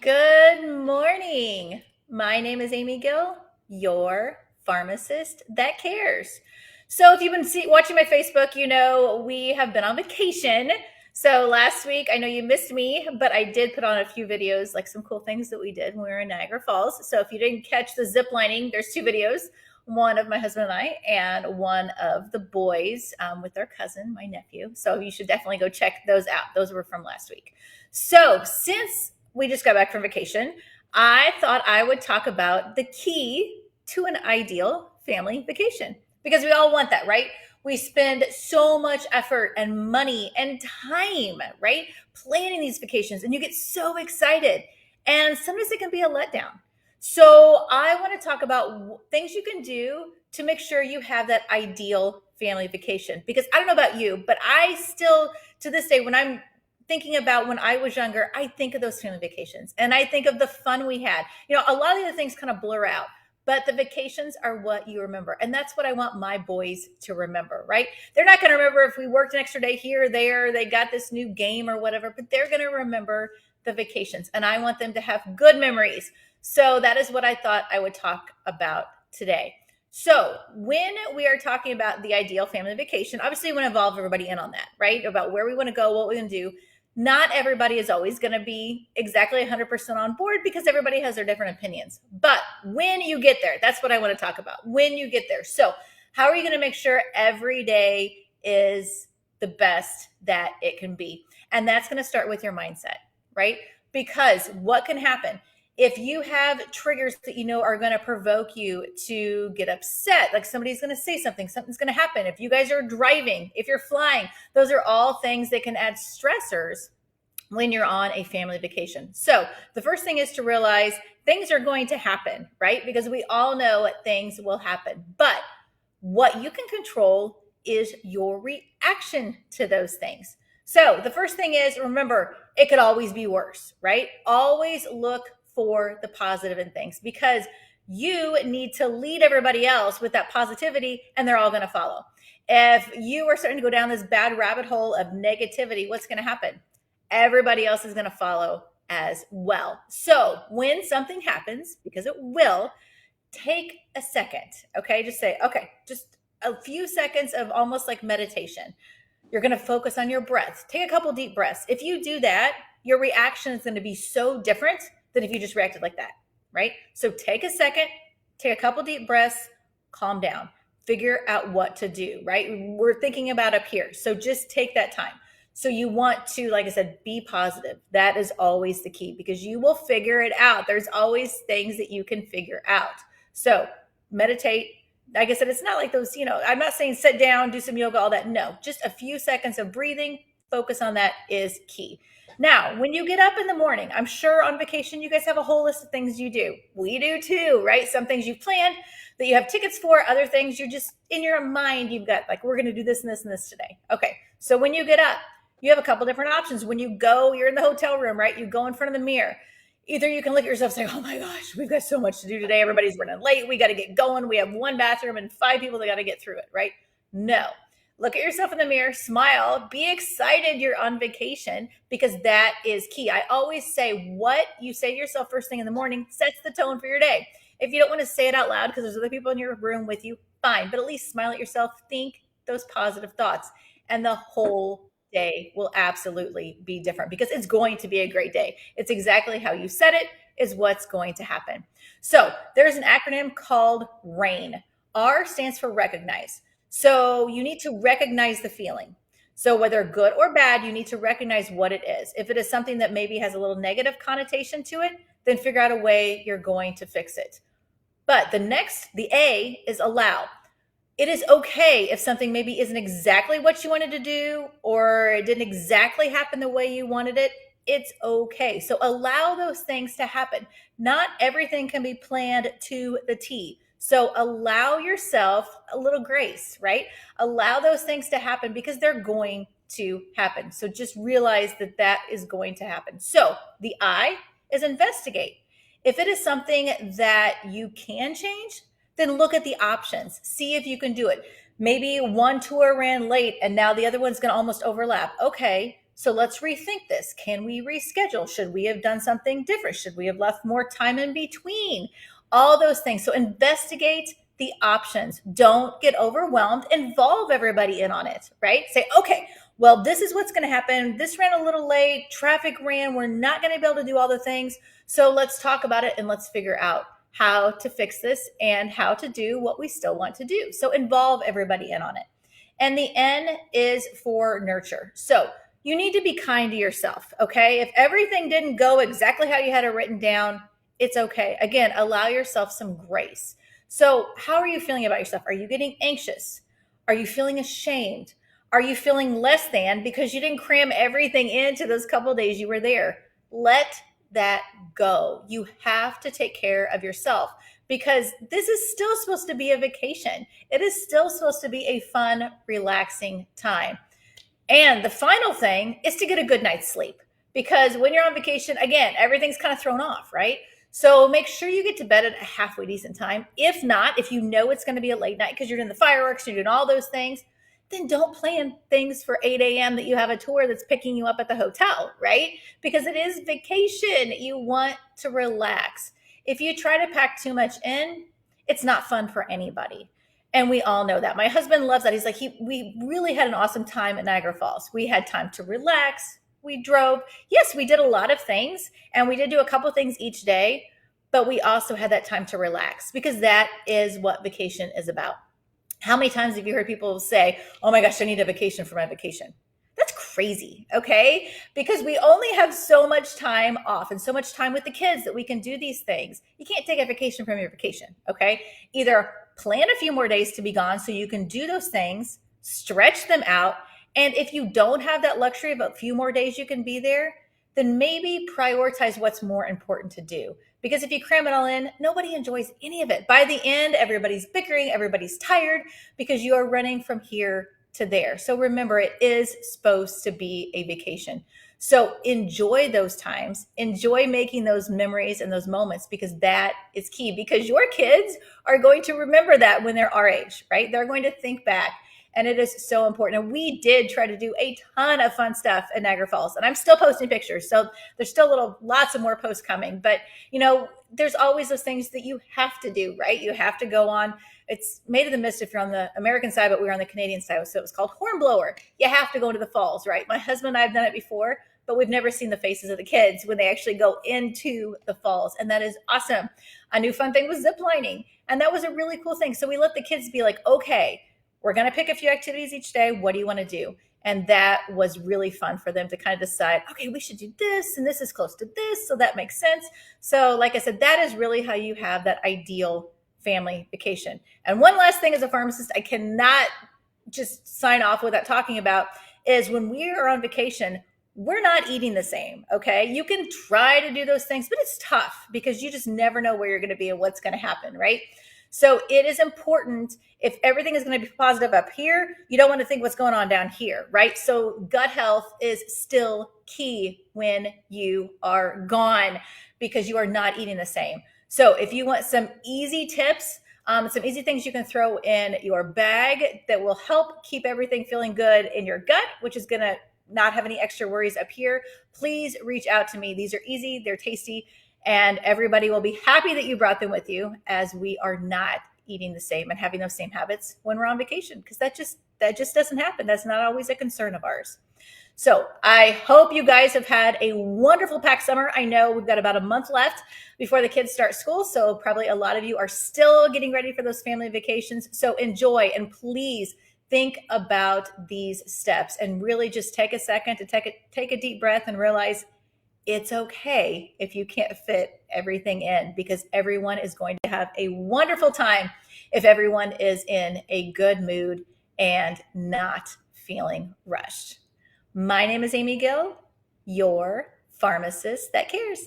Good morning. My name is Amy Gill, your pharmacist that cares. So, if you've been watching my Facebook, you know we have been on vacation. So, last week, I know you missed me, but I did put on a few videos, like some cool things that we did when we were in Niagara Falls. So, if you didn't catch the zip lining, there's two videos, one of my husband and I, and one of the boys with their cousin, my nephew. So, you should definitely go check those out. Those were from last week. So, since we just got back from vacation, I thought I would talk about the key to an ideal family vacation because we all want that, right? We spend so much effort and money and time, right? Planning these vacations, and you get so excited. And sometimes it can be a letdown. So, I want to talk about things you can do to make sure you have that ideal family vacation. Because I don't know about you, but I still, to this day, when I'm thinking about when I was younger, I think of those family vacations and I think of the fun we had. A lot of the things kind of blur out, but the vacations are what you remember. And that's what I want my boys to remember, right? They're not going to remember if we worked an extra day here or there, they got this new game or whatever, but they're going to remember the vacations. And I want them to have good memories. So that is what I thought I would talk about today. So, when we are talking about the ideal family vacation, obviously, we want to involve everybody in on that, right? About where we want to go, what we're going to do. Not everybody is always going to be exactly 100% on board because everybody has their different opinions. But when you get there, that's what I want to talk about. When you get there. So, how are you going to make sure every day is the best that it can be? And that's going to start with your mindset, right? Because what can happen? If you have triggers that you know are going to provoke you to get upset, like somebody's going to say something, something's going to happen. If you guys are driving, if you're flying, those are all things that can add stressors when you're on a family vacation. So the first thing is to realize things are going to happen, right? Because we all know things will happen. But what you can control is your reaction to those things. So the first thing is remember, it could always be worse, right? Always look for the positive in things because you need to lead everybody else with that positivity and they're all going to follow. If you are starting to go down this bad rabbit hole of negativity, what's going to happen? Everybody else is going to follow as well. So when something happens, because it will, take a second, okay? Just say, okay, just a few seconds of almost like meditation. You're going to focus on your breath. Take a couple deep breaths. If you do that, your reaction is going to be so different than if you just reacted like that, right? So take a second, take a couple deep breaths, calm down, figure out what to do, right? We're thinking about up here. So just take that time. So you want to, like I said, be positive. That is always the key because you will figure it out. There's always things that you can figure out. So meditate. Like I said, it's not like those, I'm not saying sit down, do some yoga, all that. No, just a few seconds of breathing, focus on that is key. Now, when you get up in the morning, I'm sure on vacation you guys have a whole list of things you do. We do too, right? Some things you've planned that you have tickets for, other things you're just in your mind, you've got like, we're going to do this and this and this today. Okay, so when you get up, you have a couple different options. When you go, you're in the hotel room, right? You go in front of the mirror. Either you can look at yourself and say, oh my gosh, we've got so much to do today. Everybody's running late. We got to get going. We have one bathroom and 5 people that got to get through it, right? No. Look at yourself in the mirror, smile, be excited you're on vacation because that is key. I always say what you say to yourself first thing in the morning sets the tone for your day. If you don't want to say it out loud because there's other people in your room with you, fine, but at least smile at yourself, think those positive thoughts, and the whole day will absolutely be different because it's going to be a great day. It's exactly how you said it is what's going to happen. So there's an acronym called RAIN. R stands for recognize. So you need to recognize the feeling. So whether good or bad, you need to recognize what it is. If it is something that maybe has a little negative connotation to it, then figure out a way you're going to fix it. But the A is allow. It is okay if something maybe isn't exactly what you wanted to do or it didn't exactly happen the way you wanted it. It's okay. So allow those things to happen. Not everything can be planned to the T. So allow yourself a little grace, right? Allow those things to happen because they're going to happen. So just realize that that is going to happen. So the I is investigate. If it is something that you can change, then look at the options. See if you can do it. Maybe one tour ran late and now the other one's going to almost overlap. Okay, So let's rethink this. Can we reschedule? Should we have done something different? Should we have left more time in between? All those things. So investigate the options. Don't get overwhelmed. Involve everybody in on it, right? Say, okay, well, this is what's going to happen. This ran a little late. Traffic ran. We're not going to be able to do all the things. So let's talk about it and let's figure out how to fix this and how to do what we still want to do. So involve everybody in on it. And the N is for nurture. So you need to be kind to yourself, okay? If everything didn't go exactly how you had it written down, it's okay. Again, allow yourself some grace. So, how are you feeling about yourself? Are you getting anxious? Are you feeling ashamed? Are you feeling less than because you didn't cram everything into those couple days you were there? Let that go. You have to take care of yourself because this is still supposed to be a vacation. It is still supposed to be a fun, relaxing time. And the final thing is to get a good night's sleep because when you're on vacation, again, everything's kind of thrown off, right? So make sure you get to bed at a halfway decent time. If not, if you know it's going to be a late night because you're doing the fireworks, you're doing all those things, then don't plan things for 8 a.m. that you have a tour that's picking you up at the hotel, right? Because it is vacation. You want to relax. If you try to pack too much in, it's not fun for anybody. And we all know that. My husband loves that. He's like, we really had an awesome time at Niagara Falls. We had time to relax. We drove. Yes, we did a lot of things and we did do a couple things each day, but we also had that time to relax because that is what vacation is about. How many times have you heard people say, oh my gosh, I need a vacation for my vacation? That's crazy, okay? Because we only have so much time off and so much time with the kids that we can do these things. You can't take a vacation from your vacation, okay? Either plan a few more days to be gone so you can do those things, stretch them out, and if you don't have that luxury of a few more days you can be there, then maybe prioritize what's more important to do. Because if you cram it all in, nobody enjoys any of it. By the end, everybody's bickering, everybody's tired because you are running from here to there. So remember, it is supposed to be a vacation. So enjoy those times, enjoy making those memories and those moments because that is key because your kids are going to remember that when they're our age, right? They're going to think back and it is so important. And we did try to do a ton of fun stuff at Niagara Falls and I'm still posting pictures. So there's still lots of more posts coming, but there's always those things that you have to do, right? You have to go on. It's Made of the Mist if you're on the American side, but we were on the Canadian side. So it was called Hornblower. You have to go into the falls, right? My husband and I have done it before, but we've never seen the faces of the kids when they actually go into the falls. And that is awesome. A new fun thing was zip lining. And that was a really cool thing. So we let the kids be like, okay, we're going to pick a few activities each day. What do you want to do? And that was really fun for them to kind of decide, okay, we should do this, and this is close to this, so that makes sense. So like I said, that is really how you have that ideal family vacation. And one last thing as a pharmacist, I cannot just sign off without talking about is when we are on vacation, we're not eating the same, okay? You can try to do those things, but it's tough because you just never know where you're going to be and what's going to happen, right? So it is important if everything is going to be positive up here, you don't want to think what's going on down here, right? So gut health is still key when you are gone because you are not eating the same. So if you want some easy tips, some easy things you can throw in your bag that will help keep everything feeling good in your gut, which is going to not have any extra worries up here, please reach out to me. These are easy, they're tasty, and everybody will be happy that you brought them with you as we are not eating the same and having those same habits when we're on vacation because that just doesn't happen. That's not always a concern of ours. So I hope you guys have had a wonderful packed summer. I know we've got about a month left before the kids start school. So probably a lot of you are still getting ready for those family vacations. So enjoy and please think about these steps and really just take a second to take a deep breath and realize it's okay if you can't fit everything in because everyone is going to have a wonderful time if everyone is in a good mood and not feeling rushed. My name is Amy Gill, your pharmacist that cares.